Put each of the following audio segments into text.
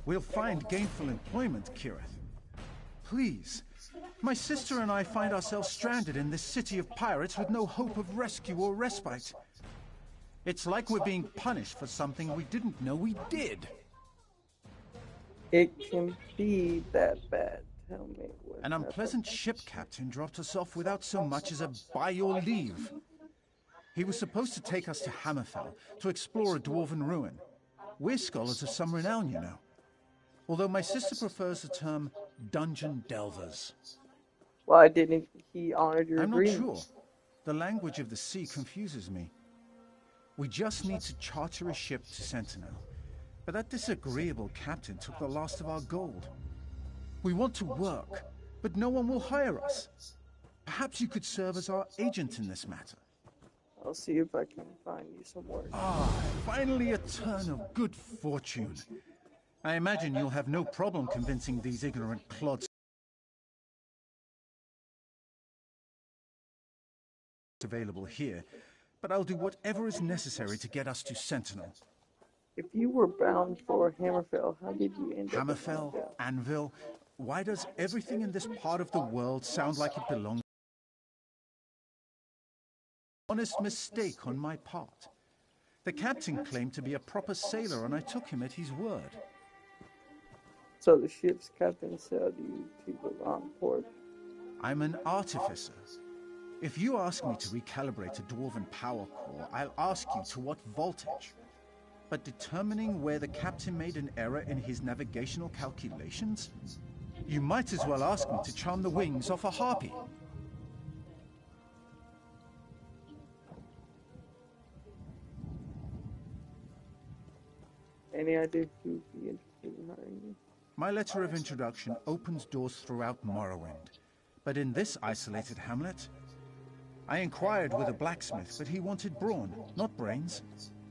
We'll find gainful employment, Kirith. Please. My sister and I find ourselves stranded in this city of pirates with no hope of rescue or respite. It's like we're being punished for something we didn't know we did. It can be that bad. Tell me what An unpleasant ship captain dropped us off without so much as a by your leave. He was supposed to take us to Hammerfell to explore a dwarven ruin. We're scholars of some renown, you know. Although my sister prefers the term dungeon delvers. Why didn't he honor your I'm agreement? not sure. The language of the sea confuses me. We just need to charter a ship to Sentinel. But that disagreeable captain took the last of our gold. We want to work, but no one will hire us. Perhaps you could serve as our agent in this matter. I'll see if I can find you some work. Ah, finally a turn of good fortune. I imagine you'll have no problem convincing these ignorant clods available here, but I'll do whatever is necessary to get us to Sentinel. If you were bound for Hammerfell, how did you end up in Hammerfell, Anvil, why does everything in this part of the world sound like it belongs? Honest mistake on my part. The captain claimed to be a proper sailor and I took him at his word. So the ship's captain sailed you to the wrong port. I'm an artificer. If you ask me to recalibrate a dwarven power core, I'll ask you to what voltage. But determining where the captain made an error in his navigational calculations? You might as well ask me to charm the wings off a harpy. Any idea who'd be interested in hiring you? My letter of introduction opens doors throughout Morrowind. But in this isolated hamlet, I inquired with a blacksmith, but he wanted brawn, not brains.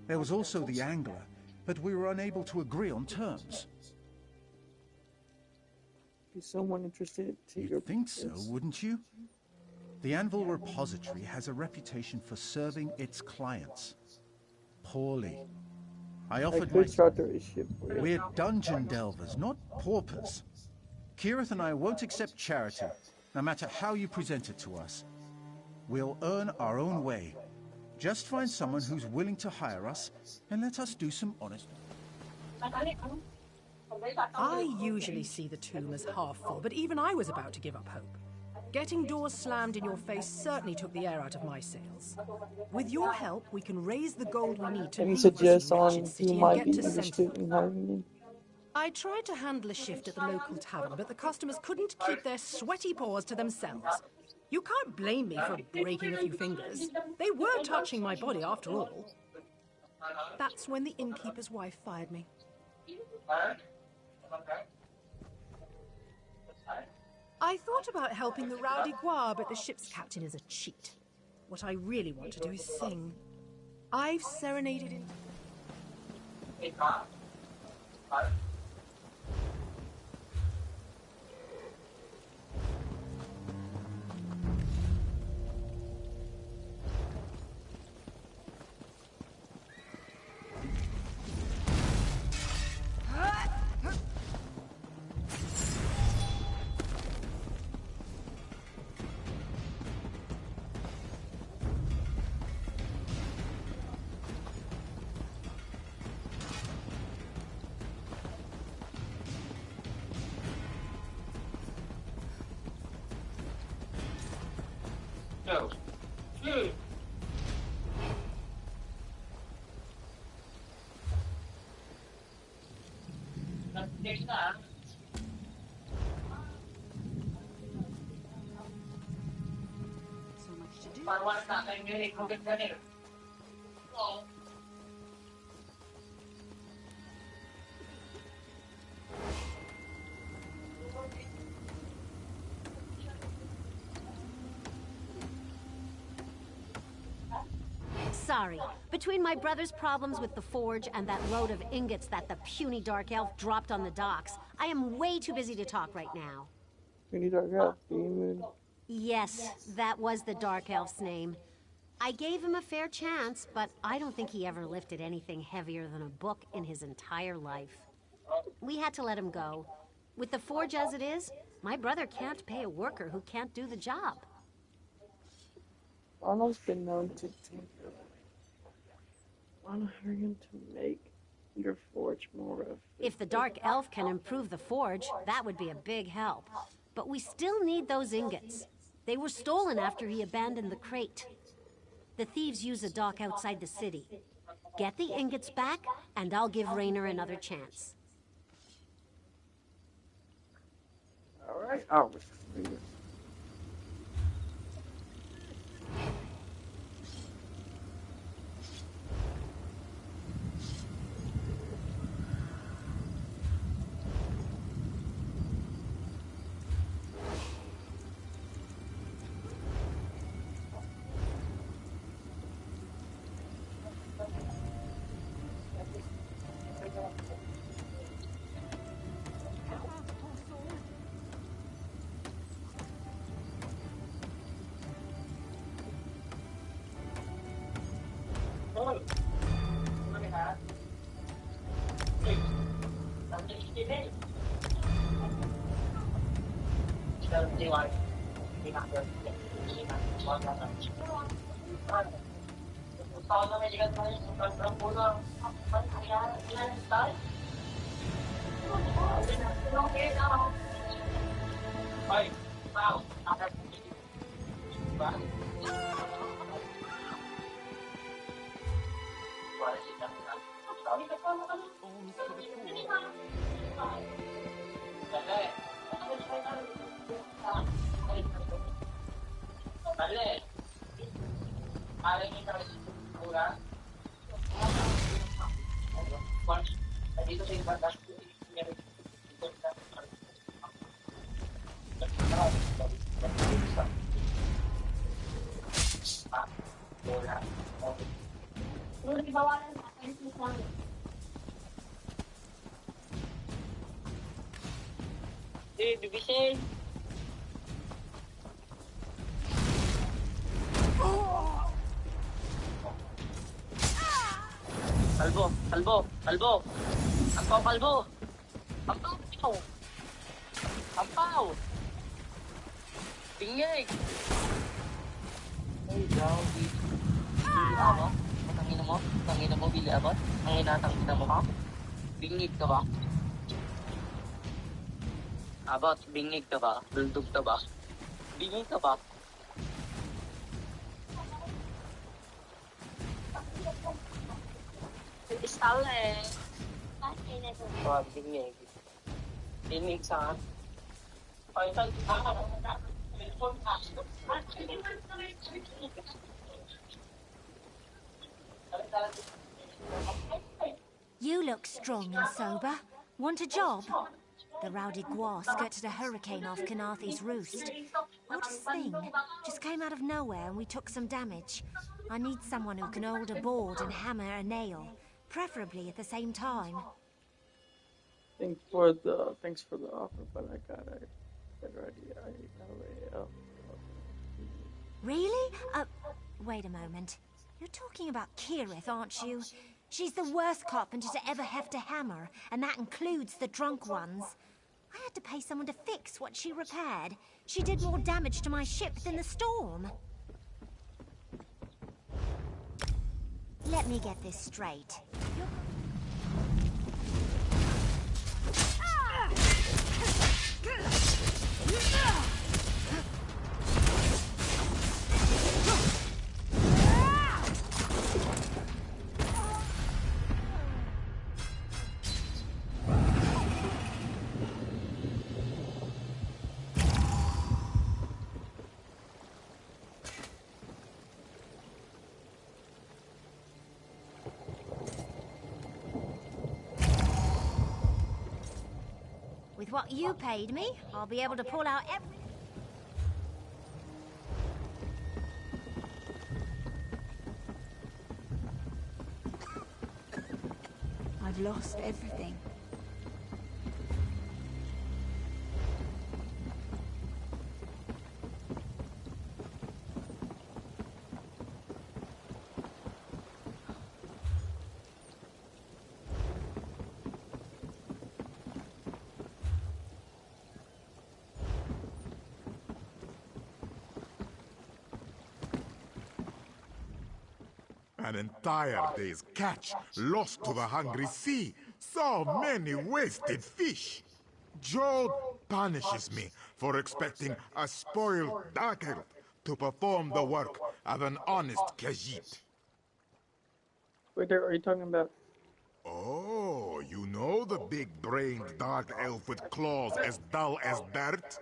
There was also the angler, but we were unable to agree on terms. Be someone interested to You'd think so, wouldn't you? The Anvil Repository has a reputation for serving its clients poorly. I offered my... charter a ship for you. We're dungeon delvers, not paupers. Kirith and I won't accept charity, no matter how you present it to us. We'll earn our own way. Just find someone who's willing to hire us, and let us do some honest... I usually see the tomb as half full, but even I was about to give up hope. Getting doors slammed in your face certainly took the air out of my sails. With your help, we can raise the gold we need to Any leave this suggests wretched on who city and might be get to interested Sentinel. in hiring me? I tried to handle a shift at the local tavern, but the customers couldn't keep their sweaty paws to themselves. You can't blame me for breaking a few fingers. They were touching my body after all. That's when the innkeeper's wife fired me. I thought about helping the rowdy Gua, but the ship's captain is a cheat. What I really want to do is sing. I've serenaded in... No. So much to do. Sorry. Between my brother's problems with the forge and that load of ingots that the puny dark elf dropped on the docks, I am way too busy to talk right now. Pretty dark elf, demon. Yes, that was the dark elf's name. I gave him a fair chance, but I don't think he ever lifted anything heavier than a book in his entire life. We had to let him go. With the forge as it is, my brother can't pay a worker who can't do the job. Arnold's been known to tinker on him to make your forge more of. If the dark elf can improve the forge, that would be a big help. But we still need those ingots. They were stolen after he abandoned the crate. The thieves use a dock outside the city. Get the ingots back, and I'll give Raynor another chance. Alright, I'll read it. Bibisin! Kalbo! Kalbo! Kalbo! Ampaw, kalbo! Ampaw! Ampaw! Tingig! Ay, daw, Billy Abot? Tangina mo? Tangina mo, Billy Abot? Ang inatangina mo ka? Bingig ka ba? Abot, bingig ka ba? Duldog ka ba? Bingi ka ba? Oh, bingi. Bingi sa... You look strong and sober. Want a job? The rowdy Gua skirted a hurricane off Kanathi's roost. Oddest thing, just came out of nowhere and we took some damage. I need someone who can hold a board and hammer a nail, preferably at the same time. Thanks for the offer, but I got a better idea. Really? Wait a moment. You're talking about Kirith, aren't you? She's the worst carpenter to ever heft a hammer, and that includes the drunk ones. I had to pay someone to fix what she repaired. She did more damage to my ship than the storm. Let me get this straight. With what you paid me, I'll be able to pull out every... I've lost everything. An entire day's catch lost to the hungry sea. So many wasted fish. Jode punishes me for expecting a spoiled dark elf to perform the work of an honest Khajiit. Wait, are you talking about? Oh, you know the big-brained dark elf with claws as dull as dirt?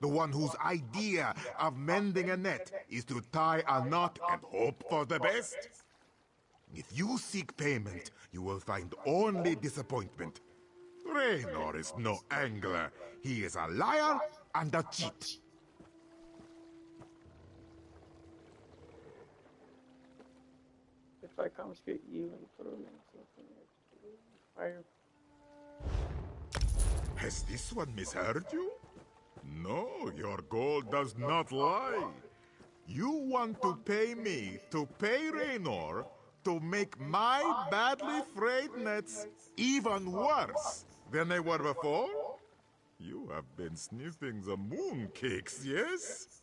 The one whose idea of mending a net is to tie a knot and hope for the best? If you seek payment, you will find only disappointment. Raynor is no angler. He is a liar and a cheat. If I confiscate you and throw myself in fire. Has this one misheard you? No, your gold does not lie. You want to pay me to pay Raynor to make my badly frayed nets even worse than they were before? You have been sniffing the mooncakes, yes?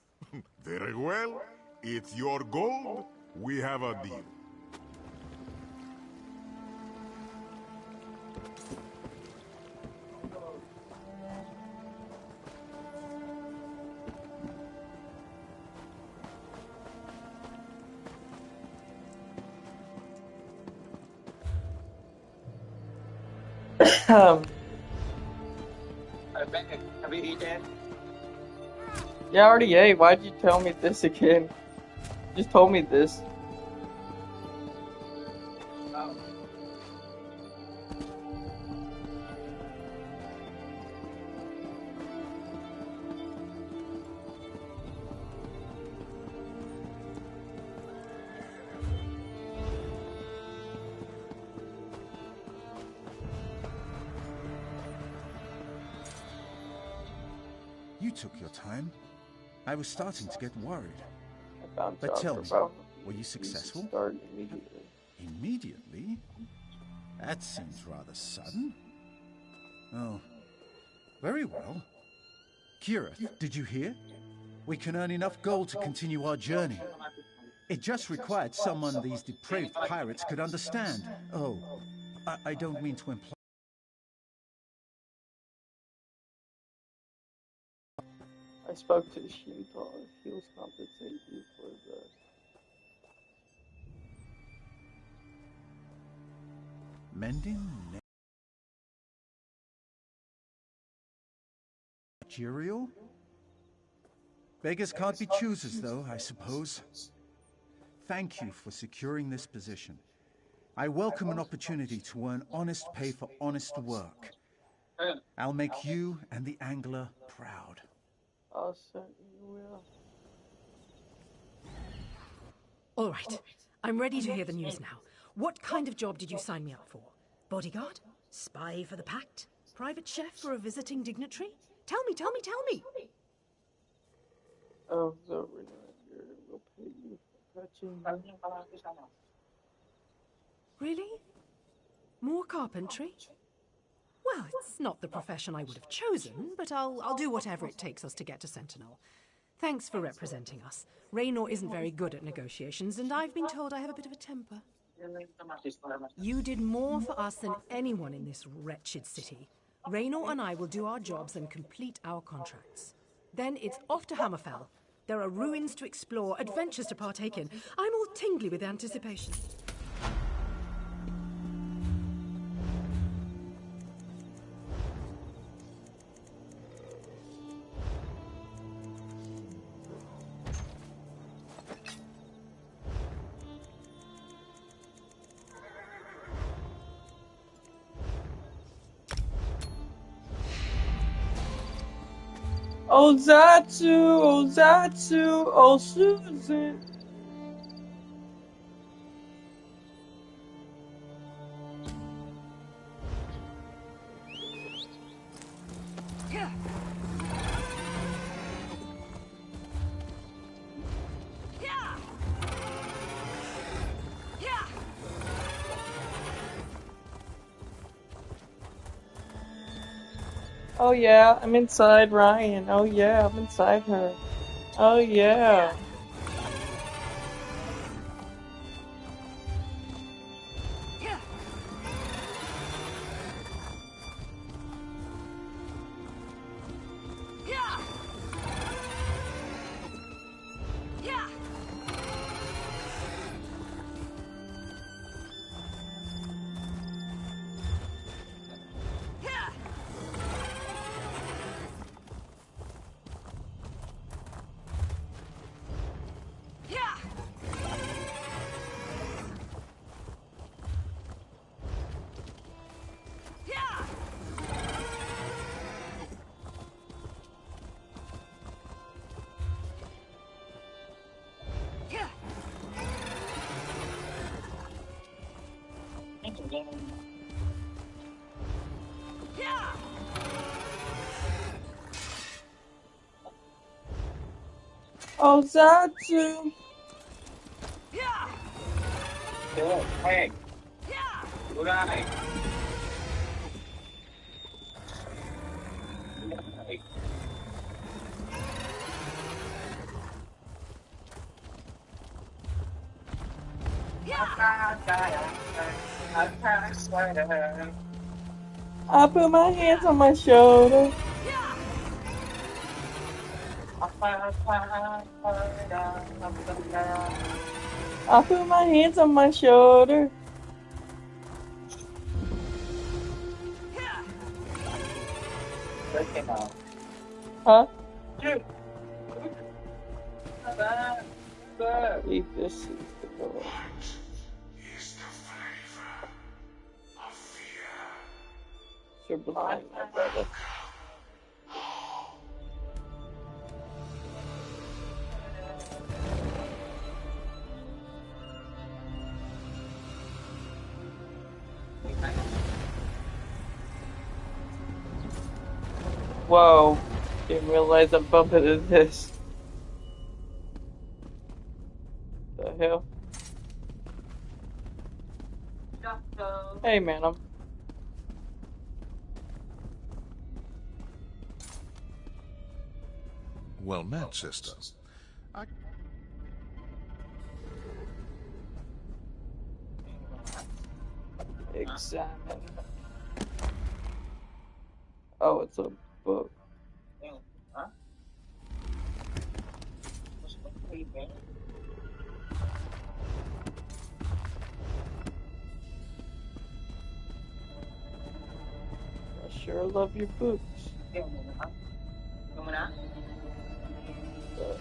Very well. It's your gold. We have a deal. Have you eaten? Yeah, I already ate. Why'd you tell me this again? You just told me this. You took your time. I was starting to get worried. I found But jobs tell for me, about were you successful? Start immediately. Immediately? That seems rather sudden. Oh, very well. Kirith, did you hear? We can earn enough gold to continue our journey. It just required someone these depraved pirates could understand. Oh, I don't mean to imply... I spoke to Shinto. He was compensating you for the. Mending managerial? Beggars can't be choosers, though, I suppose. Thank you for securing this position. I welcome an opportunity to earn honest pay for honest work. I'll make you and the angler proud. I'll certainly will. All right. I'm ready to hear the news now. What kind of job did you sign me up for? Bodyguard? Spy for the Pact? Private chef for a visiting dignitary? Tell me, tell me, tell me! Oh, so we'll pay you for touching. Really? More carpentry? Well, it's not the profession I would have chosen, but I'll do whatever it takes us to get to Sentinel. Thanks for representing us. Raynor isn't very good at negotiations, and I've been told I have a bit of a temper. You did more for us than anyone in this wretched city. Raynor and I will do our jobs and complete our contracts. Then it's off to Hammerfell. There are ruins to explore, adventures to partake in. I'm all tingly with anticipation. Ozatsu, oh Susan. Oh yeah, I'm inside Ryan. Oh yeah, I'm inside her. Oh yeah. Ozatsu. Hey. Right. I put my hands on my shoulder. I put my hands on my shoulder. Huh? Leave this is the door. You're blind, my brother. Whoa, didn't realize I bumped into this. The hell? Hey man, I'm... Well met, sister. Examine. Oh, it's a book. I sure love your books. Ikaw muna? Yeah.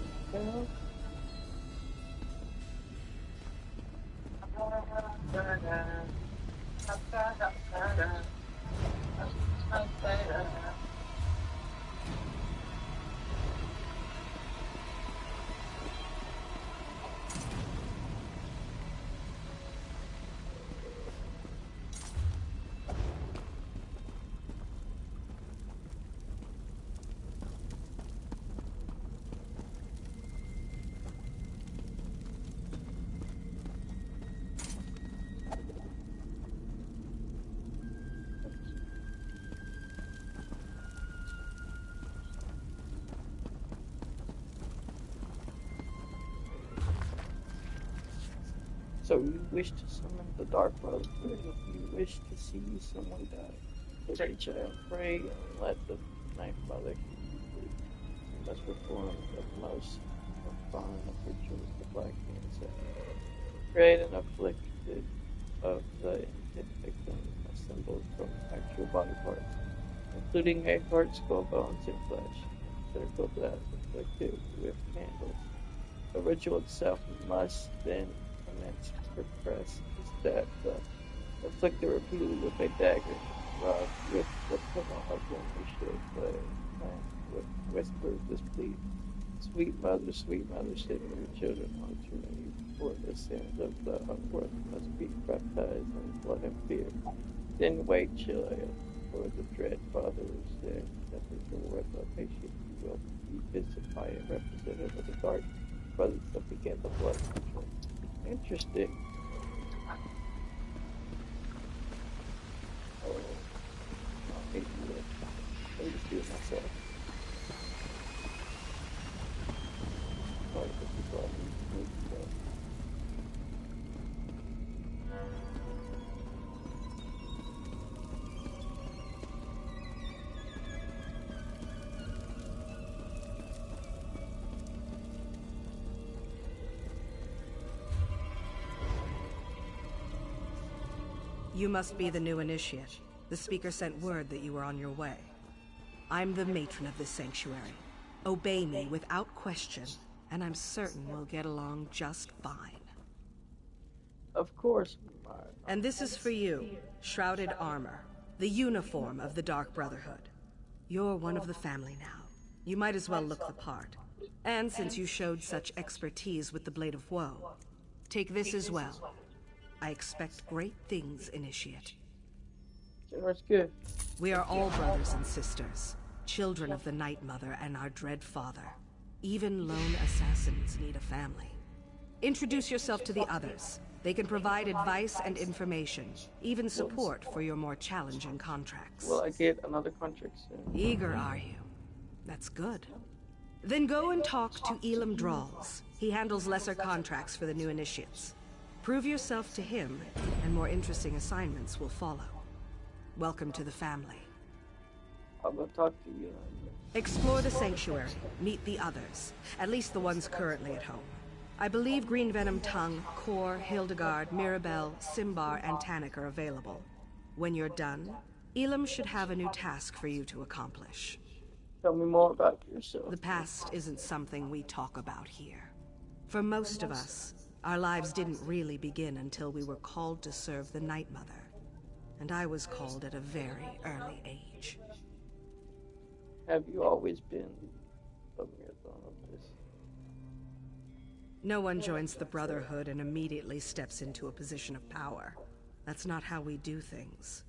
So you wish to summon the Dark Brotherhood. If you wish to see someone die, pray, child, pray, and let the Night Mother keep you free. You must perform the most profound of rituals the Black Hand said. Create and afflicted of the intended victim assembled from actual body parts, including a heart, skull, bones, and flesh. Circle that afflicted with candles. The ritual itself must then commence to press that the afflicted repeatedly with a dagger, robbed with the tomahawk when we should play, with whispers this plea. Sweet mother, send me your children unto me, for the sins of the unworthy must be baptized in blood and fear. Then wait, child, for the dread father is there, that the word of patience will be visited by a representative of the Dark Brothers that began the blood ritual. Interesting. Oh, I hate it. Let me just do it myself. Sorry, this is all I need to go. You must be the new initiate. The speaker sent word that you were on your way. I'm the matron of this sanctuary. Obey me without question, and I'm certain we'll get along just fine. Of course. And this is for you, Shrouded Armor, the uniform of the Dark Brotherhood. You're one of the family now. You might as well look the part. And since you showed such expertise with the Blade of Woe, take this as well. I expect great things, Initiate. That's good. We are all brothers and sisters, children of the Night Mother and our dread father. Even lone assassins need a family. Introduce yourself to the others. They can provide advice and information, even support for your more challenging contracts. Will I get another contract soon? Eager, are you? That's good. Then go and talk to Elam Drawls. He handles lesser contracts for the new initiates. Prove yourself to him, and more interesting assignments will follow. Welcome to the family. I'm gonna talk to you. Explore the sanctuary. Meet the others. At least the ones currently at home. I believe Green Venom Tongue, Kor, Hildegard, Mirabelle, Simbar, and Tannic are available. When you're done, Elam should have a new task for you to accomplish. Tell me more about yourself. The past isn't something we talk about here. For most of us, our lives didn't really begin until we were called to serve the Night Mother. And I was called at a very early age. Have you always been a marathon of this? No one joins the Brotherhood and immediately steps into a position of power. That's not how we do things.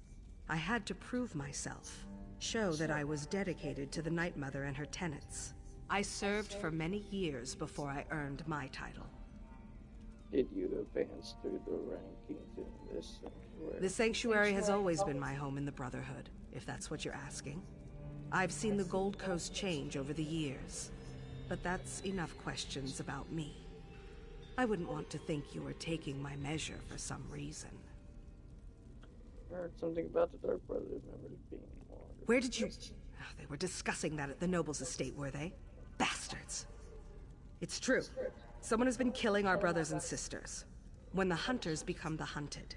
I had to prove myself, show that I was dedicated to the Night Mother and her tenets. I served for many years before I earned my title. Did you advance through the rankings in this sanctuary? The sanctuary has always been my home in the Brotherhood, if that's what you're asking. I've seen the Gold Coast change over the years, but that's enough questions about me. I wouldn't want to think you were taking my measure for some reason. I heard something about the Dark Brothers members being wanted. Where did you... Oh, they were discussing that at the Noble's estate, were they? Bastards. It's true. Someone has been killing our brothers and sisters. When the hunters become the hunted,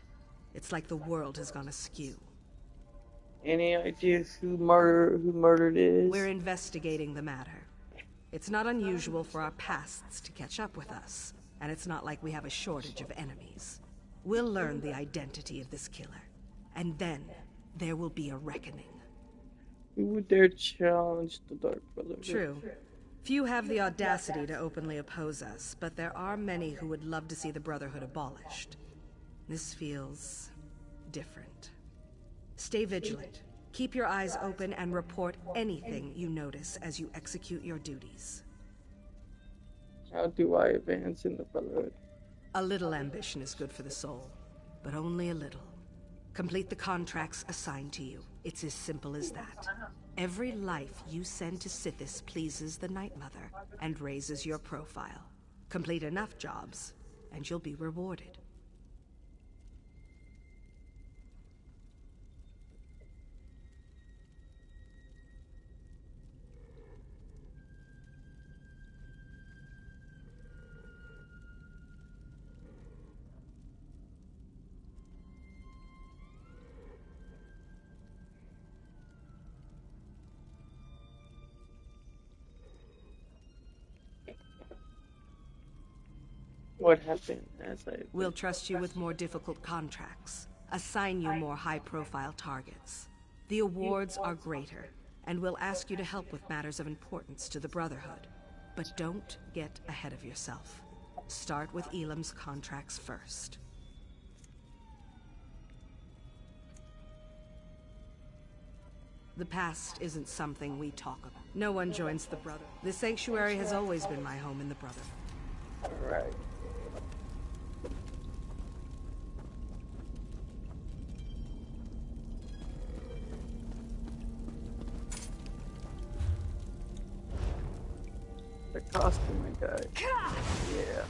it's like the world has gone askew. Any idea who murdered is? We're investigating the matter. It's not unusual for our pasts to catch up with us, and it's not like we have a shortage of enemies. We'll learn the identity of this killer, and then there will be a reckoning. Who would dare challenge the Dark Brotherhood? True. Few have the audacity to openly oppose us, but there are many who would love to see the Brotherhood abolished. This feels different. Stay vigilant. Keep your eyes open and report anything you notice as you execute your duties. How do I advance in the Brotherhood? A little ambition is good for the soul, but only a little. Complete the contracts assigned to you. It's as simple as that. Every life you send to Sithis pleases the Night Mother and raises your profile. Complete enough jobs, and you'll be rewarded. What happened as I... We'll trust you with more difficult contracts, assign you more high-profile targets. The awards are greater, and we'll ask you to help with matters of importance to the Brotherhood. But don't get ahead of yourself. Start with Elam's contracts first. The past isn't something we talk about. No one joins the Brotherhood. The Sanctuary has always been my home in the Brotherhood. Alright. The costume guy. Yeah.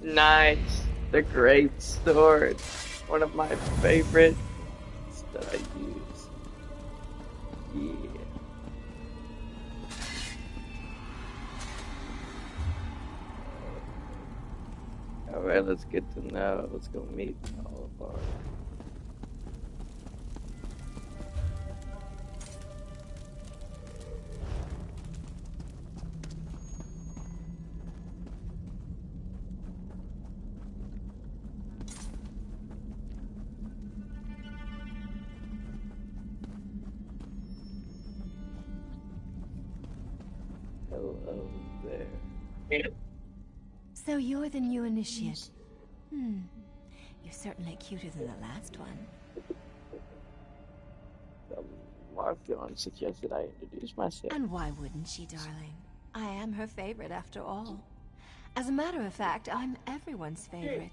Nice. The Great Sword. One of my favorites that I use. Yeah. Alright, let's get to know. Let's go meet all of our... Hello there. So you're the new initiate. You're certainly cuter than the last one. Marfion suggested I introduce myself. And why wouldn't she, darling? I am her favorite after all. As a matter of fact, I'm everyone's favorite.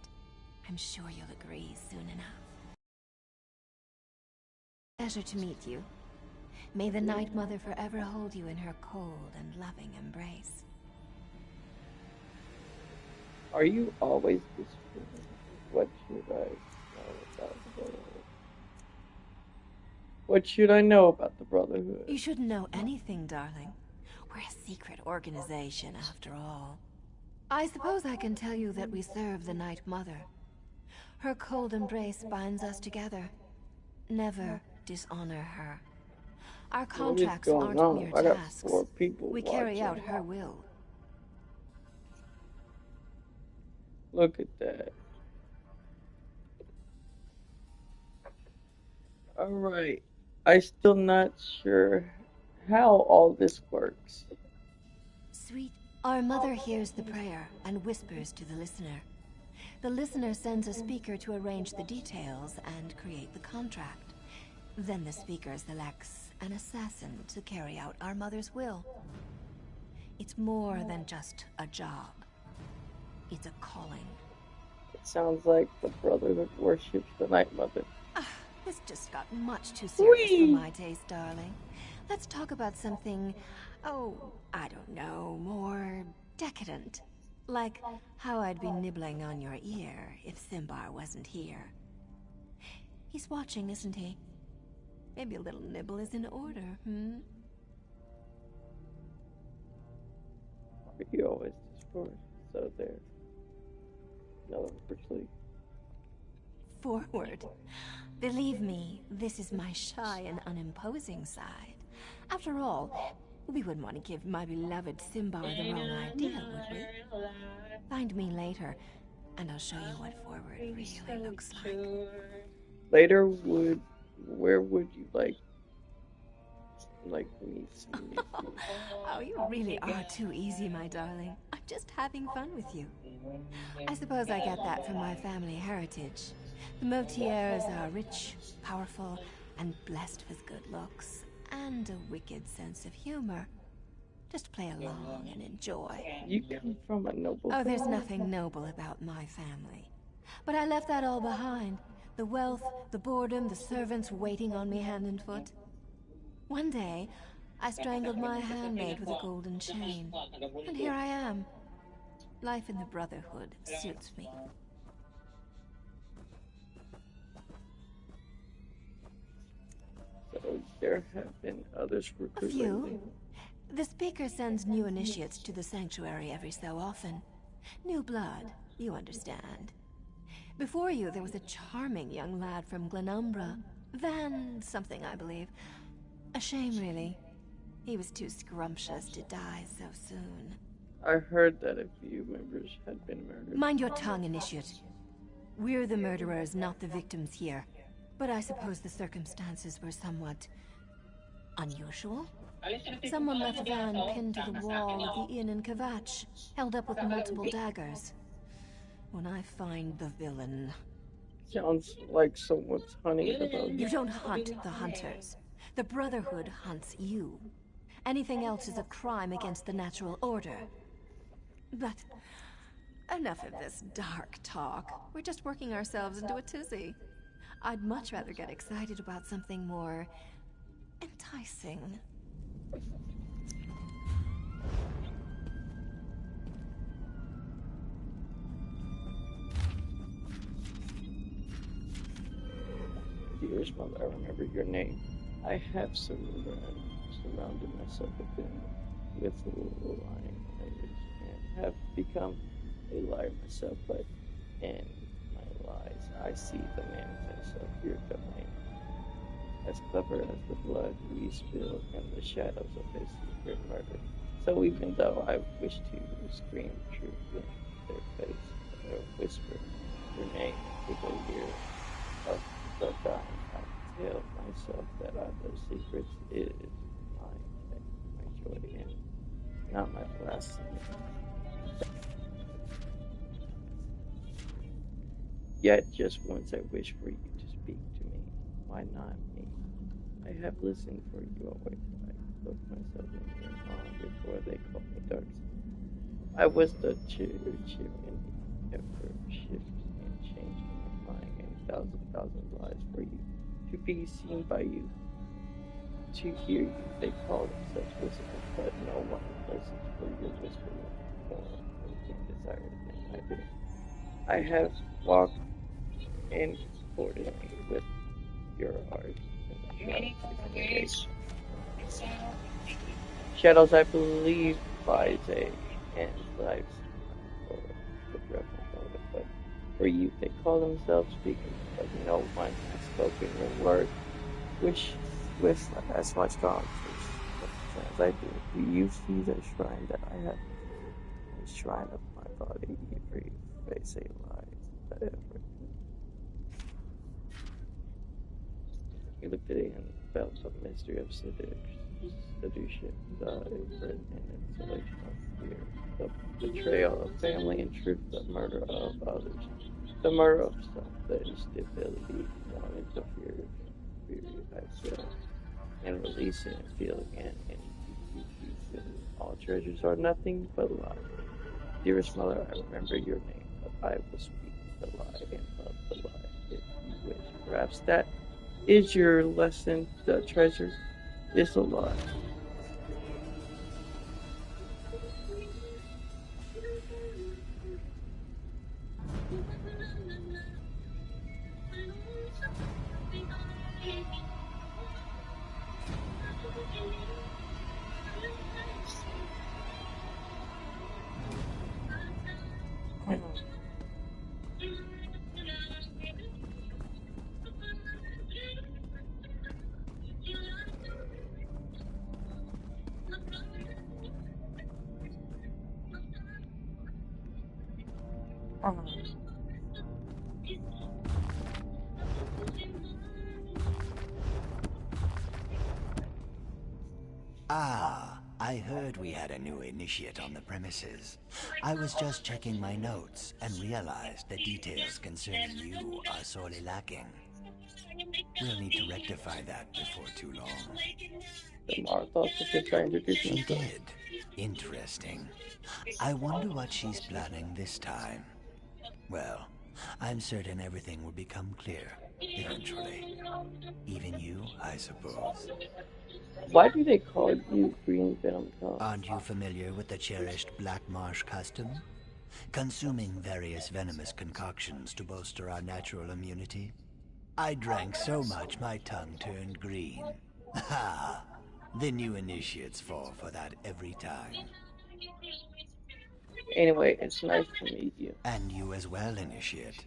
I'm sure you'll agree soon enough. Pleasure to meet you. May the Night Mother forever hold you in her cold and loving embrace. Are you always this way? What should I know about the Brotherhood? What should I know about the Brotherhood? You shouldn't know anything, darling. We're a secret organization, after all. I suppose I can tell you that we serve the Night Mother. Her cold embrace binds us together. Never dishonor her. Our contracts aren't mere tasks. We carry out her will. Look at that. Alright. I'm still not sure how all this works. Sweet. Our mother hears the prayer and whispers to the listener. The listener sends a speaker to arrange the details and create the contract. Then the speaker selects an assassin to carry out our mother's will. It's more than just a job. It's a calling. It sounds like the Brotherhood worships the Night Mother. This just got much too serious for my taste, darling. Let's talk about something, I don't know, more decadent. Like how I'd be nibbling on your ear if Simbar wasn't here. He's watching, isn't he? Maybe a little nibble is in order, You always discord, so there. No, virtually. Forward. Believe me, this is my shy and unimposing side. After all, we wouldn't want to give my beloved Simbar the wrong idea, would we? Find me later, and I'll show you what forward really looks like. Later, where would you like me to meet you? Oh, you really are too easy, my darling. I'm just having fun with you. I suppose I get that from my family heritage. The Motiers are rich, powerful, and blessed with good looks, and a wicked sense of humor. Just play along and enjoy. You come from a noble family. There's nothing noble about my family. But I left that all behind. The wealth, the boredom, the servants waiting on me hand and foot. One day, I strangled my handmaid with a golden chain. And here I am. Life in the Brotherhood suits me. So there have been others A few. The Speaker sends new initiates to the sanctuary every so often. New blood, you understand. Before you, there was a charming young lad from Glenumbra. Van something, I believe. A shame, really. He was too scrumptious to die so soon. I heard that a few members had been murdered. Mind your tongue, Initiate. We're the murderers, not the victims here. But I suppose the circumstances were somewhat unusual. Someone left Van pinned to the wall of the inn in Kvatch, held up with multiple daggers. When I find the villain... Sounds like someone's hunting about You don't hunt the hunters. The Brotherhood hunts you. Anything else is a crime against the natural order. But enough of this dark talk. We're just working ourselves into a tizzy. I'd much rather get excited about something more enticing. Dearest mother, I remember your name. I have surrounded myself with lying liars and have become a liar myself, but in my lies I see the manifest of your domain. As clever as the blood we spill in the shadows of his secret murder. So even though I wish to scream truth in their face, or whisper your name into the ear of the dying, I tell myself that other secrets is my joy in, not my blasphemy. Yet just once I wish for you to speak to me. Why not me? I have listened for you always. I put myself in your arms before they called me dark. I was the cheering ever shifting and changing and lying in thousand lies for you. To be seen by you. To hear you. They call themselves listeners, but no one listens for your whisper more than desire than I do. I have walked in accordingly with your heart. Shadows, I believe, lies and lives for the motive, but for you, they call themselves speakers, but no one has spoken your word, which with as much confidence as I do. Do you see the shrine that I have? The shrine of my body, every face a lie that ever. He looked at it and felt the mystery of seduction, the written in insulation of fear, the betrayal of family and truth, the murder of others, the murder of self, the instability, wanting to fear I feel, and release it and feel again, and you feel all All treasures are nothing but lies. Dearest mother, I remember your name, but I will speak the lie and love the lie if you wish. Perhaps that is your lesson. The treasure is a lie. Ah, I heard we had a new initiate on the premises. I was just checking my notes and realized the details concerning you are sorely lacking. We'll need to rectify that before too long. Mara thought she could try and introduce She herself. did. Interesting. I wonder what she's planning this time. Well, I'm certain everything will become clear, eventually. Even you, I suppose. Why do they call you Green Venom Tom? Aren't you familiar with the cherished Black Marsh custom? Consuming various venomous concoctions to bolster our natural immunity? I drank so much my tongue turned green. Ha! The new initiates fall for that every time. Anyway, it's nice to meet you. And you as well, Initiate.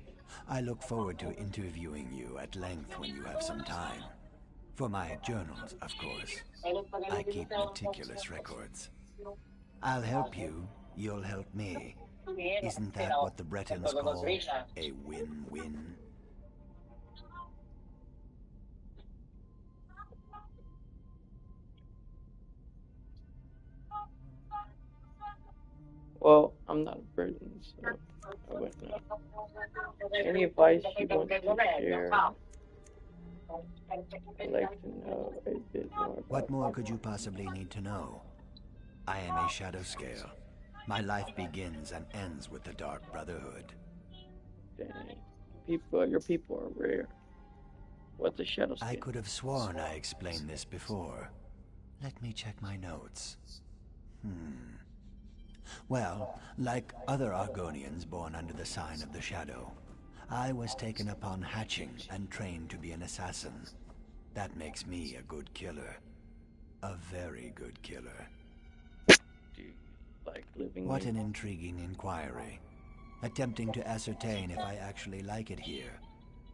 I look forward to interviewing you at length when you have some time. For my journals, of course. I keep meticulous records. I'll help you, you'll help me. Isn't that what the Bretons call a win-win? Well, I'm not a Briton, so I wouldn't know. Any advice you want to share? I'd like to know a bit more about What more could you possibly need to know? I am a Shadow Scale. My life begins and ends with the Dark Brotherhood. Dang. Your people are rare. What's a Shadow Scale? I could have sworn I explained this before. Let me check my notes. Well, like other Argonians born under the sign of the Shadow, I was taken upon hatching and trained to be an assassin. That makes me a good killer. A very good killer. Do you like living What in... an intriguing inquiry. Attempting to ascertain if I actually like it here,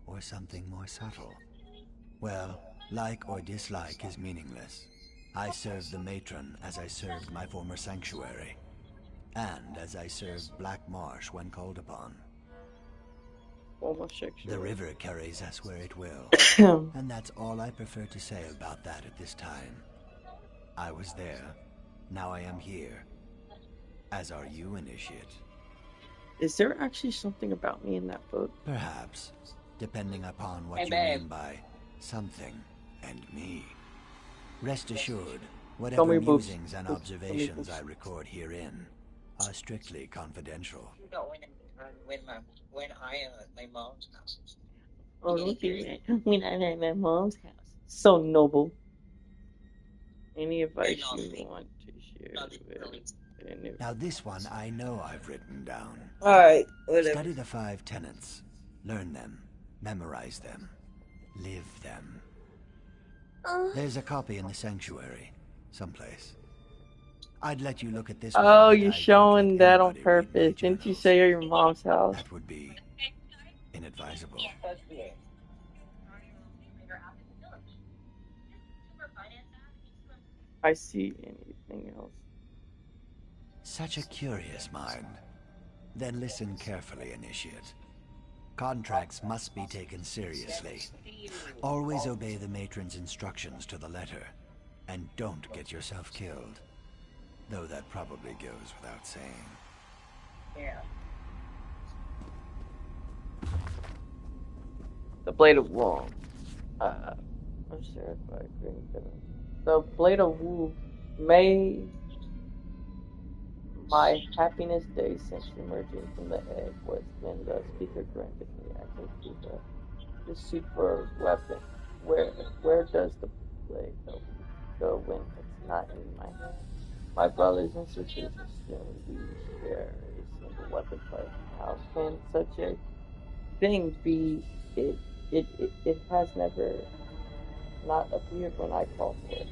or something more subtle. Well, like or dislike is meaningless. I serve the matron as I served my former sanctuary, and as I served Black Marsh when called upon. homosexual? The river carries us where it will, and that's all I prefer to say about that at this time. I was there, now I am here. As are you, Initiate. Is there actually something about me in that book? Perhaps, depending upon what you mean by something and me. Rest assured, whatever musings and observations I record herein are strictly confidential. When I at my mom's house. Oh, look at that. When I'm at my mom's house. So noble. Any advice you want to share with? Now this one I know I've written down. Alright, whatever. Study the 5 tenets. Learn them. Memorize them. Live them. There's a copy in the sanctuary. Someplace. I'd let you look at this. Oh, you're showing that on purpose. Didn't you say you're your mom's house? That would be inadvisable. I see anything else. Such a curious mind. Then listen carefully, Initiate. Contracts must be taken seriously. Always obey the matron's instructions to the letter. And don't get yourself killed. Though that probably goes without saying. Yeah. The Blade of Wolf. I'm sure if I agree with it. The Blade of Wolf may My happiness day since emerging from the egg was when the speaker granted me access to the super weapon. Where does the blade go when it's not in my hand? My brothers and sisters assume we share a single weapon type. How can such a thing be? It has never not appeared when I call for it.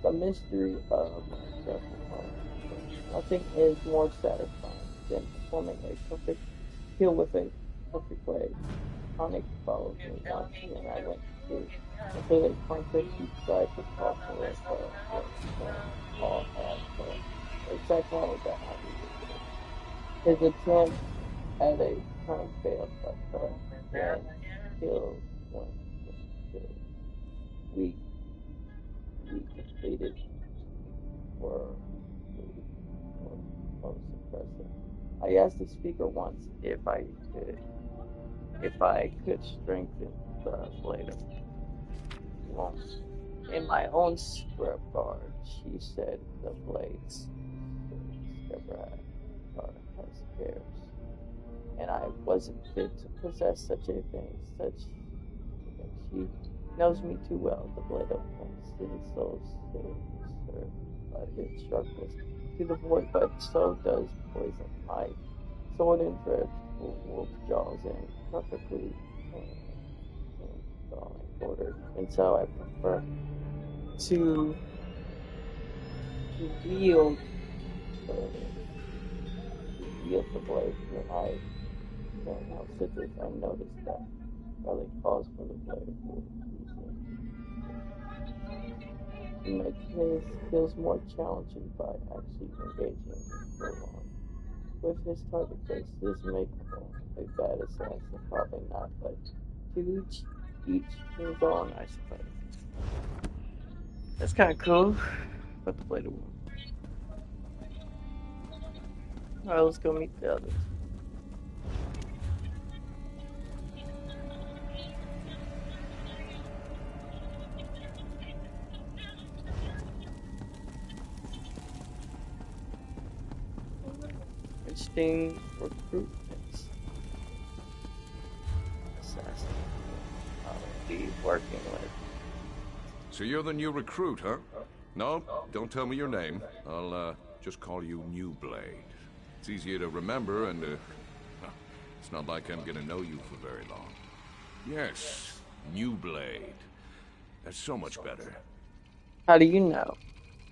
The mystery of self-performance. Nothing is more satisfying than performing a perfect kill with a perfect blade. Tonic followed me once when I went to complete a contest. He tried to call for it, but all had the exact moment that I needed. His attempt at a prank failed, but then killed one killed. We completed were most impressive. I asked the speaker once if I could strengthen the blade of wounds. In my own script guard, she said the blade's scabbard has scares, and I wasn't fit to possess such a thing. She knows me too well. The blade of Crimson Soul serves by its sharpness to the void, but so does poison. My sword and dread wolf jaws and perfectly ordered, and so I prefer to wield the blade when I can help citrus. I noticed that Riley calls for the blade of wolf to make his kills more challenging by actually engaging full on with his target face. This makes a bad assassin, probably not, but to each his own, I suppose. That's kind of cool. But the blade of wolf. Alright, let's go meet the others. Interesting recruitments. Assassin. I'll be working with. So you're the new recruit, huh? No, don't tell me your name. I'll just call you New Blade. It's easier to remember, and it's not like I'm gonna know you for very long. Yes, New Blade. That's so much better. How do you know?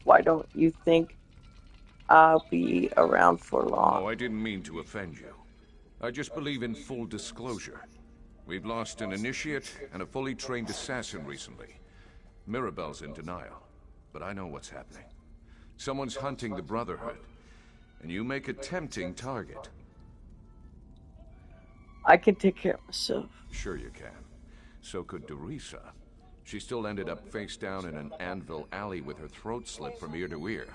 Why don't you think I'll be around for long? Oh, I didn't mean to offend you. I just believe in full disclosure. We've lost an initiate and a fully trained assassin recently. Mirabelle's in denial, but I know what's happening. Someone's hunting the Brotherhood, and you make a tempting target. I can take care of myself. Sure you can. So could Derisa. She still ended up face down in an anvil alley with her throat slit from ear to ear.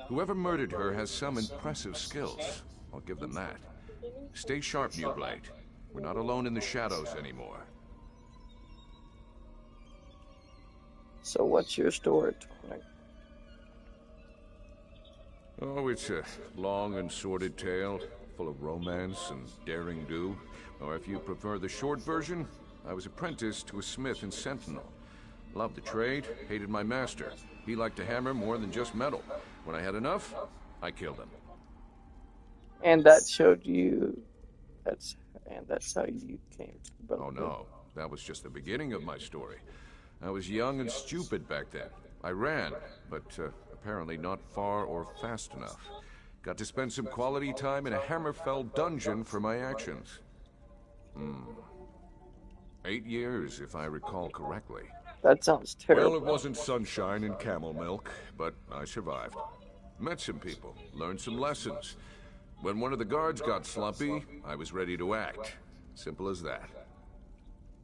Whoever murdered her has some impressive skills. I'll give them that. Stay sharp, New Blade. We're not alone in the shadows anymore. So what's your story, Tony? Oh, it's a long and sordid tale, full of romance and daring do. Or if you prefer the short version, I was apprenticed to a smith in Sentinel. Loved the trade, hated my master. He liked to hammer more than just metal. When I had enough, I killed him. And that showed you... That's how you came to the Brotherhood. Oh no, that was just the beginning of my story. I was young and stupid back then. I ran, but apparently not far or fast enough. Got to spend some quality time in a Hammerfell dungeon for my actions. 8 years, if I recall correctly. That sounds terrible. Well, it wasn't sunshine and camel milk, but I survived. Met some people, learned some lessons. When one of the guards got slumpy, I was ready to act. Simple as that.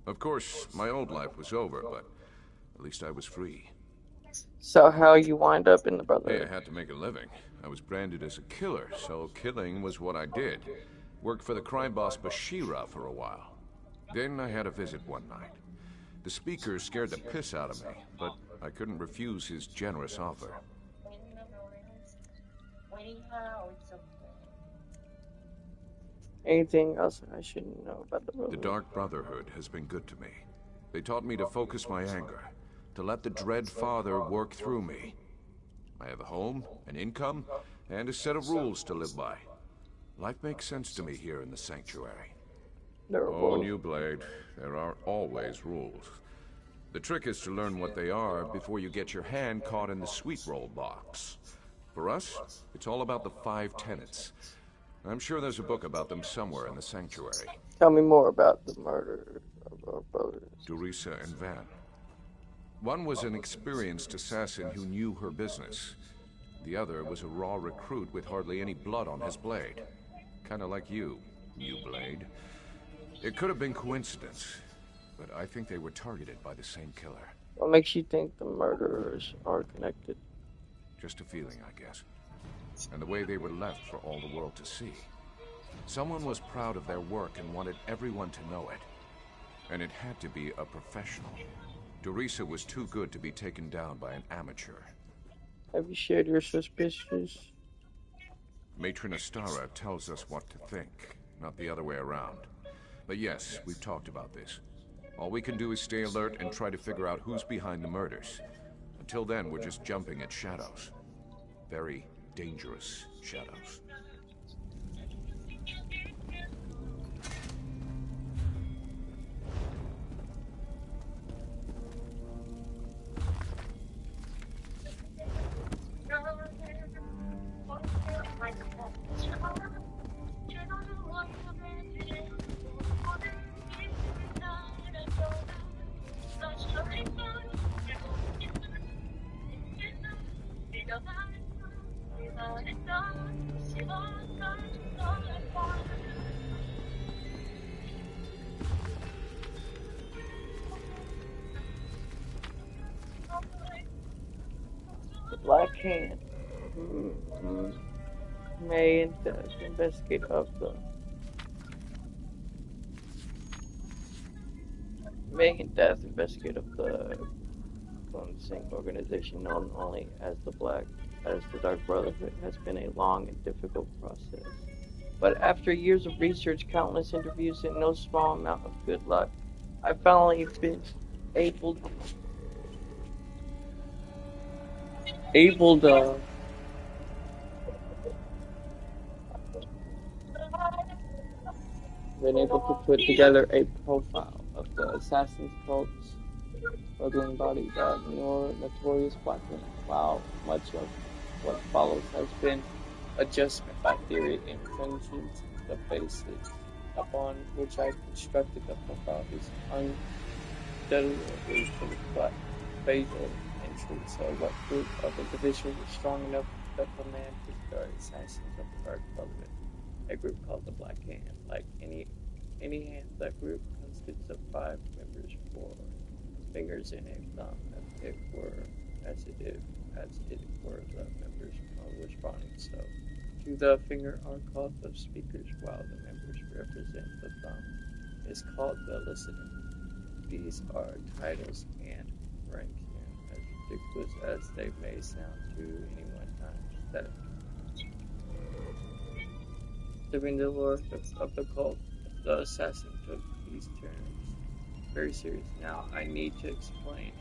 Of course, my old life was over, but at least I was free. So how you wind up in the Brotherhood? Hey, I had to make a living. I was branded as a killer, so killing was what I did. Worked for the crime boss Bashira for a while. Then I had a visit one night. The speaker scared the piss out of me, but I couldn't refuse his generous offer. Anything else I should know about the The Brotherhood? Dark Brotherhood has been good to me. They taught me to focus my anger, to let the Dread Father work through me. I have a home, an income, and a set of rules to live by. Life makes sense to me here in the Sanctuary. Oh, New Blade, there are always rules. The trick is to learn what they are before you get your hand caught in the sweet roll box. For us, it's all about the 5 tenets. I'm sure there's a book about them somewhere in the Sanctuary. Tell me more about the murder of our brothers. Dorisa and Van. One was an experienced assassin who knew her business. The other was a raw recruit with hardly any blood on his blade. Kinda like you, New Blade. It could have been coincidence, but I think they were targeted by the same killer. What makes you think the murderers are connected? Just a feeling, I guess. And the way they were left for all the world to see. Someone was proud of their work and wanted everyone to know it. And it had to be a professional. Dorisa was too good to be taken down by an amateur. Have you shared your suspicions? Matron Astara tells us what to think, not the other way around. But yes, we've talked about this. All we can do is stay alert and try to figure out who's behind the murders. Until then, we're just jumping at shadows. Very dangerous shadows. Black Hand may investigate of the cleansing organization known only as the Dark Brotherhood has been a long and difficult process. But after years of research, countless interviews, and no small amount of good luck, I've finally been able to put together a profile of the assassin's cult's struggling bodyguard, your notorious Blackman. While much of what follows has been adjustment by theory and clinching, the basis upon which I constructed the profile is undoubtedly but fatal and true. So what group of individuals is strong enough to command the assassins of the Dark Brotherhood? A group called the Black Hand. Like any hand, that group consists of 5 members, 4 fingers and a thumb, as it were the members responding. So to the finger are called the speakers, while the members represent the thumb is called the listener. These are titles and ranks, and as ridiculous as they may sound to anyone that during the lore of the cult, the assassin took these terms very serious. Now I need to explain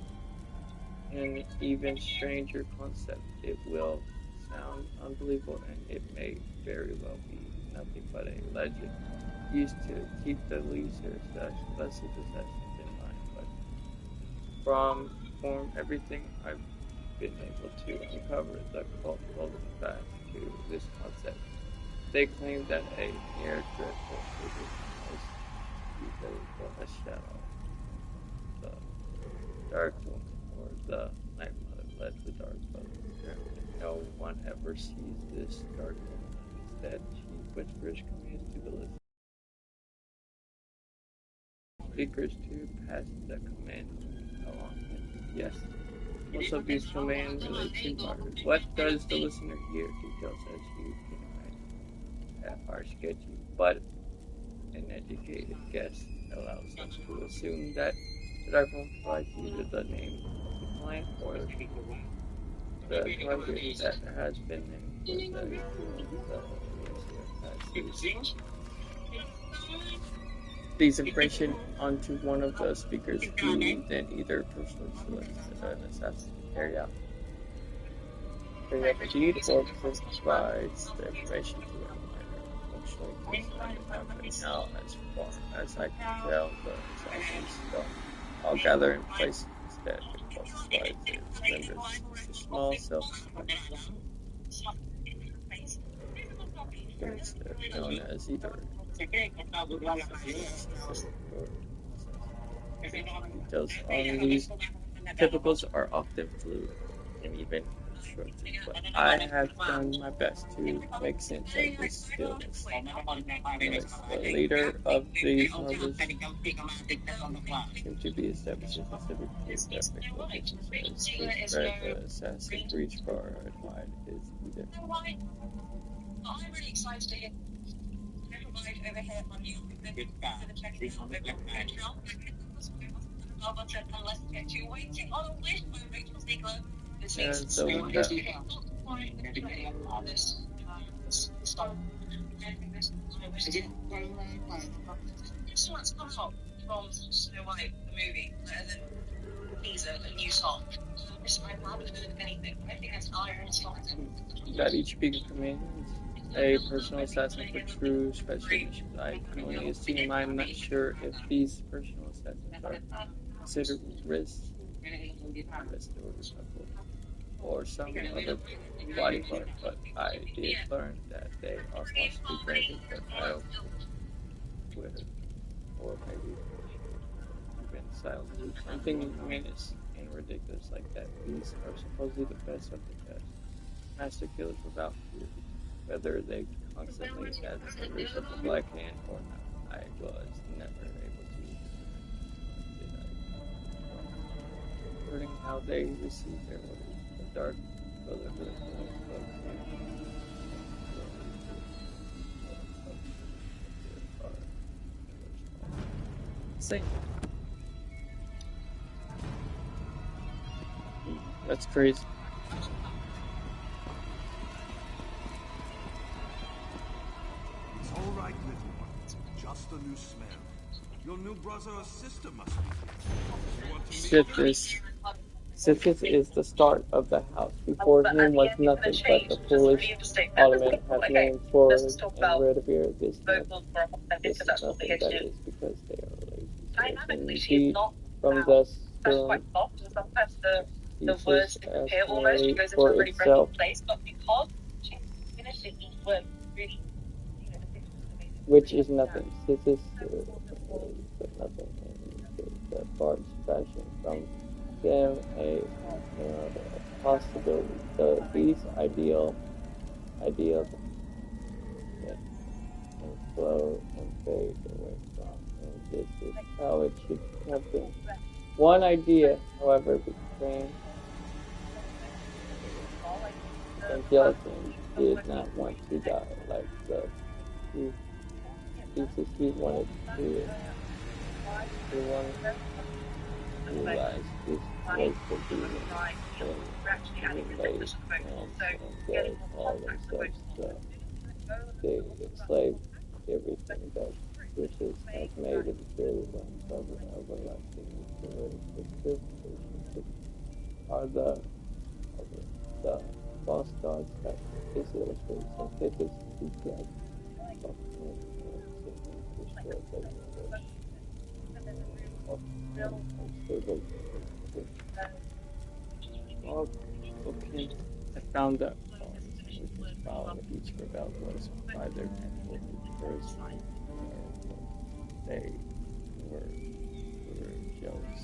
an even stranger concept. It will sound unbelievable, and it may very well be nothing but a legend used to keep the lesser possessions in mind. But from everything I've been able to uncover, the cult holding fast to this concept. They claim that a near dreadful figure was a shadow. The Dark One, or the Night Mother, led the Dark Brotherhood. No one ever sees this Dark Woman. Instead, she whispers commands to the listener. Speakers to pass the command along. Yes. Most of these commands relate to martyrs. What does the listener hear? Details as you can imagine. Are sketchy, but an educated guess allows us to assume that the Dark One provides either the name of the client or the target that has been named for the these information onto one of the speakers, who then either personally selects an assassin to carry out the deed, or provides the information to a minor. Functionally, this now, as far as I can tell, the assassins don't all gather in place instead. It multiplies its members into small units known as either details on these typicals are often fluid and even constructed, but I have done my best to make sense of this stillness. The leader of these murders seemed to be establishing specific geographic locations as they spread the assassin breach far and wide his leader. I'm really excited to hear over here on you for the checking of the Patreon. Unless you're waiting on a wish by Rachel Ziegler. And so this one's come from Snow White, the movie, and then teaser, a new song. I haven't heard anything. I think that's Iron Song. That each speaker commands a personal assassin for true special missions. I can only assume I'm not sure if these personal assassins are considered risks or some other bodyguard, but I did learn that they are possibly granted the title Twitter, or maybe even silent. Something heinous and ridiculous like that. These are supposedly the best of the best. Master killers without fear. Whether they constantly had the use of the Black Hand or not, I was never able to. Learning how they receive their orders, the Dark Brotherhood Same. That's crazy. All right, little one. Just a new smell. Your new brother or sister must be. Sithis is the start of the house. Before him was nothing but the foolish Alderman have named for and Redbeard. This is nothing, that is because they are lazy. Indeed, from the stone, thesis as for itself. Which is nothing. Sithis is nothing. The parts fashion from them a possibility. These ideals and flow and fade away from, and this is how it should have been. One idea, however, became Angelican did not want to die like the thesis he wanted to realize this was the demon and relate and gave all themselves they enslaved everything that wishes have made it very everlasting are the false gods that this illustrates and figures like okay. I found that found each rebel was by their temple first, and they were jealous,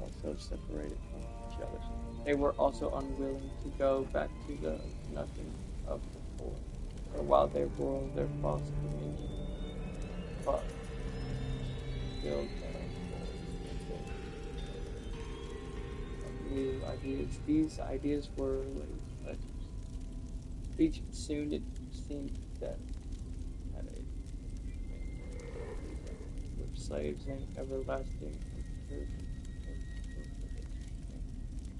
also separated from each other. They were also unwilling to go back to the nothing of before. So while they ruled their false dominion, but still new ideas. These ideas were like each soon it seemed that had a with slaves and everlasting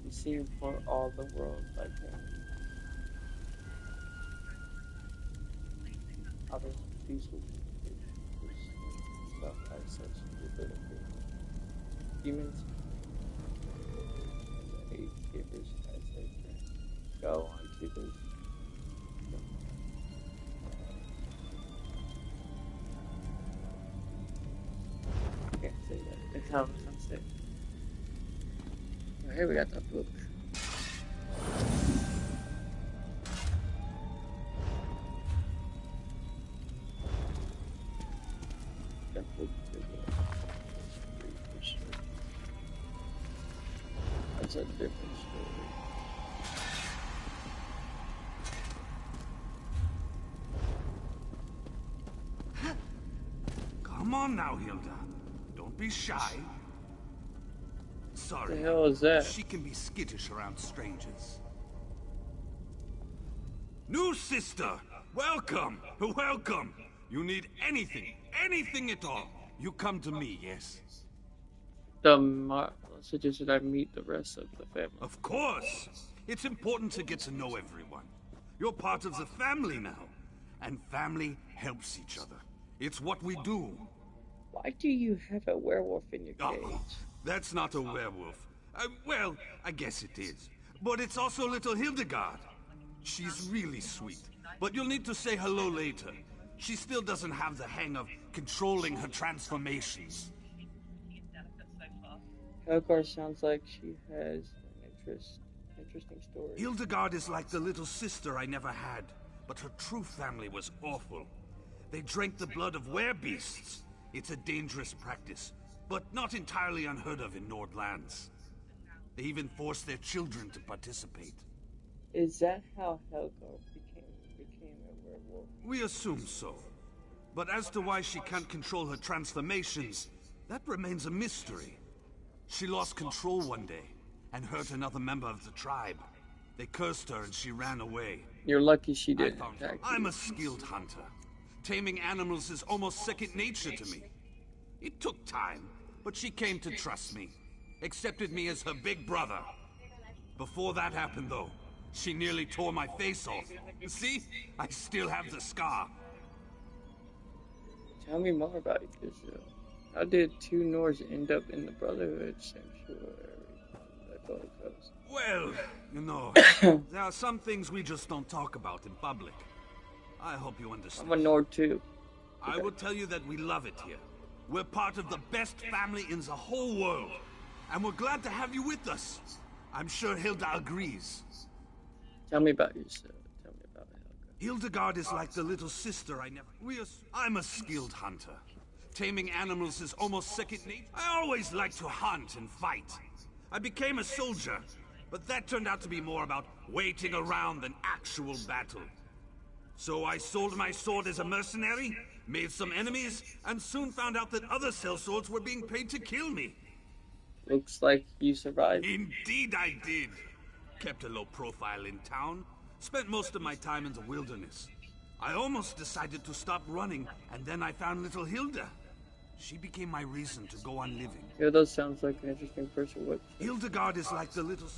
he seemed for all the world like him. Other pieces Demons. Go on to this. Can't say that. That's how I'm saying. Oh, here we got that book. That book is that's a different story. Come on now, Hilda. Don't be shy. Sorry. What the hell is that? She can be skittish around strangers. New sister! Welcome! Welcome! You need anything at all, you come to me, yes? Suggested I meet the rest of the family. Of course! It's important to get to know everyone. You're part of the family now. And family helps each other. It's what we do. Why do you have a werewolf in your cage? Oh, that's not a werewolf. Well, I guess it is. But it's also little Hildegard. She's really sweet. But you'll need to say hello later. She still doesn't have the hang of controlling her transformations. Hildegard sounds like she has an interesting story. Hildegard is like the little sister I never had. But her true family was awful. They drank the blood of werebeasts. It's a dangerous practice, but not entirely unheard of in Nordlands. They even forced their children to participate. Is that how Hildegard became a werewolf? We assume so. But as to why she can't control her transformations, that remains a mystery. She lost control one day and hurt another member of the tribe. They cursed her and she ran away. You're lucky she didn't attack you. I'm a skilled hunter. Taming animals is almost second nature to me. It took time, but she came to trust me. Accepted me as her big brother. Before that happened, though, she nearly tore my face off. See? I still have the scar. Tell me more about this. How did two Nords end up in the Brotherhood Sanctuary? Well, you know, there are some things we just don't talk about in public. I hope you understand. I'm a Nord too. I will tell you that we love it here. We're part of the best family in the whole world. And we're glad to have you with us. I'm sure Hilda agrees. Tell me about yourself. Tell me about Hilda. Hildegard is like the little sister I never... I'm a skilled hunter. Taming animals is almost second nature. I always liked to hunt and fight. I became a soldier, but that turned out to be more about waiting around than actual battle. So I sold my sword as a mercenary, made some enemies, and soon found out that other sellswords were being paid to kill me. Looks like you survived. Indeed I did. Kept a low profile in town, spent most of my time in the wilderness. I almost decided to stop running, and then I found little Hilda. She became my reason to go on living. Hilda sounds like an interesting person. What? Hildegard is like the little...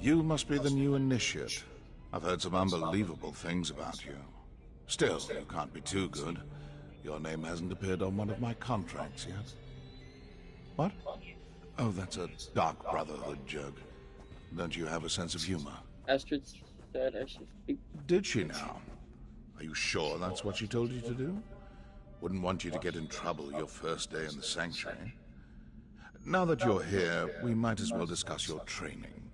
You must be the new initiate. I've heard some unbelievable things about you. Still, you can't be too good. Your name hasn't appeared on one of my contracts yet. What? Oh, that's a Dark Brotherhood joke. Don't you have a sense of humor? Astrid said I should speak. Did she now? Are you sure that's what she told you to do? Wouldn't want you to get in trouble your first day in the sanctuary. Now that you're here, we might as well discuss your training.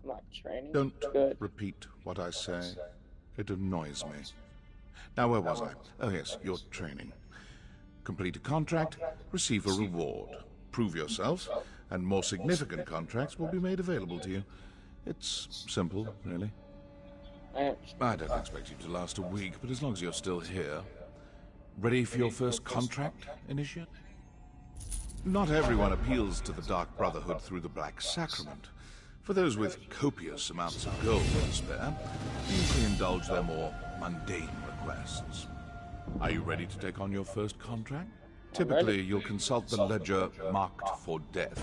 My training? Don't Good. repeat what I say. It annoys me. Now, where was I? Oh, yes, your training. Complete a contract, receive a reward. Prove yourself, and more significant contracts will be made available to you. It's simple, really. I don't expect you to last a week, but as long as you're still here. Ready for your first contract, Initiate? Not everyone appeals to the Dark Brotherhood through the Black Sacrament. For those with copious amounts of gold to spare, usually indulge their more mundane requests. Are you ready to take on your first contract? Typically, you'll consult the ledger marked for death,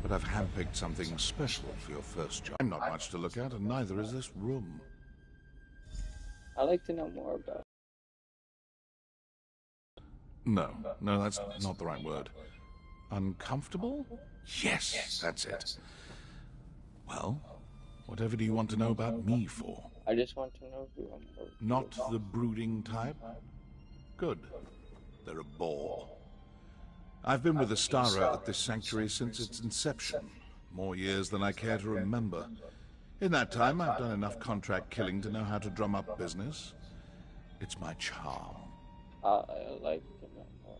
but I've handpicked something special for your first job. I'm not much to look at, and neither is this room. I'd like to know more about. No, that's not the right word. Uncomfortable? Yes, that's it. Well, whatever do you want to know about me for? I just want to know who I'm. Not the brooding type? Good. They're a bore. I've been with Astara at this sanctuary since its inception. More years than I care to remember. In that time, I've done enough contract killing to know how to drum up business. It's my charm. I like to know more.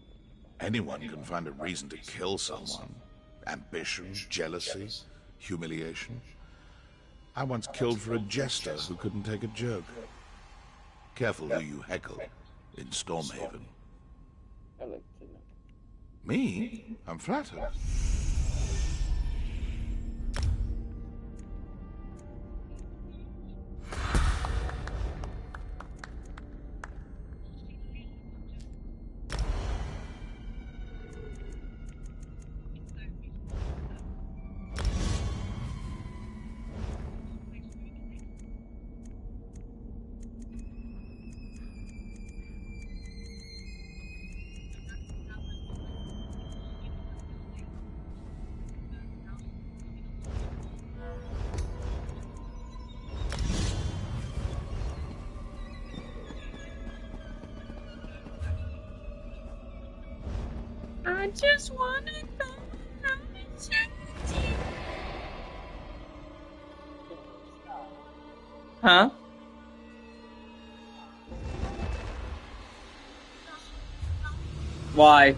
Anyone can find a reason to kill someone. Ambition, jealousy, humiliation. I once killed for a jester who couldn't take a joke. Careful who you heckle in Stormhaven. I like to know. Me? I'm flattered. I just wanna go around and chat. Huh? Why? I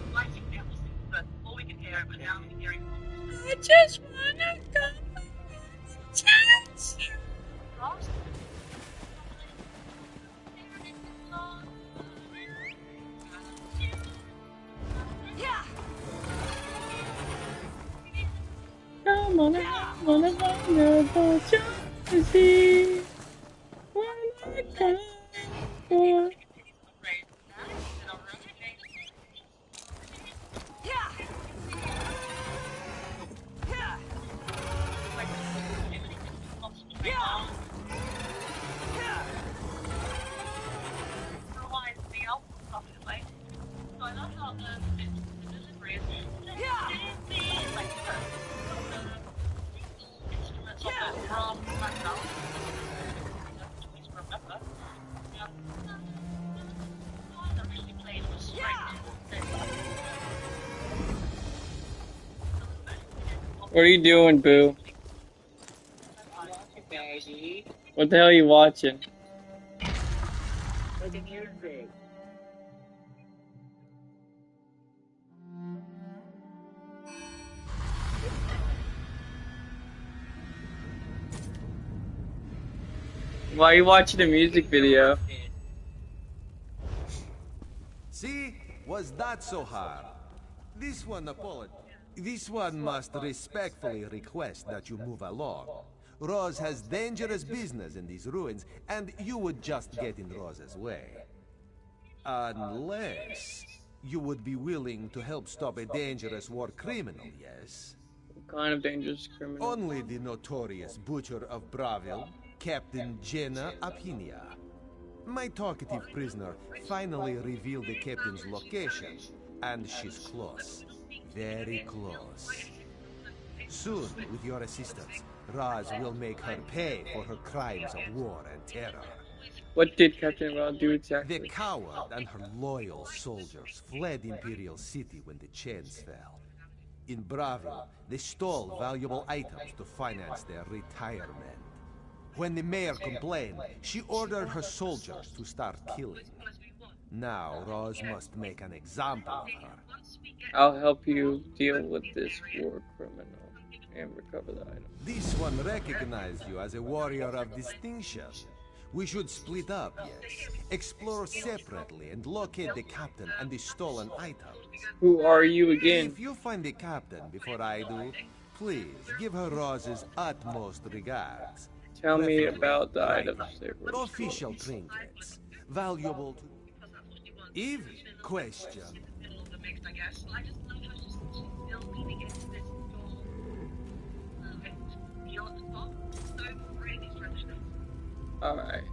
just wanna go around and chat. Come on, I wanna find a jealousy. When I come for. What are you doing, Boo? What the hell are you watching? Why are you watching a music video? See? Was that so hard? This one must respectfully request that you move along. Roz has dangerous business in these ruins, and you would just get in Roz's way. Unless you would be willing to help stop a dangerous war criminal, yes? What kind of dangerous criminal? Only the notorious Butcher of Bravil, Captain Jenna Apinia. My talkative prisoner finally revealed the captain's location, and she's close. Very close. Soon, with your assistance, Roz will make her pay for her crimes of war and terror. What did Captain Raul do exactly? The coward and her loyal soldiers fled Imperial City when the chains fell. In Bravil, they stole valuable items to finance their retirement. When the mayor complained, she ordered her soldiers to start killing. Now, Roz must make an example of her. I'll help you deal with this war criminal and recover the item. This one recognized you as a warrior of distinction. We should split up, yes. Explore separately and locate the captain and the stolen items. Who are you again? If you find the captain before I do, please give her Roz's utmost regards. Tell me about the items they were official trinkets. Valuable to... Even question. Alright.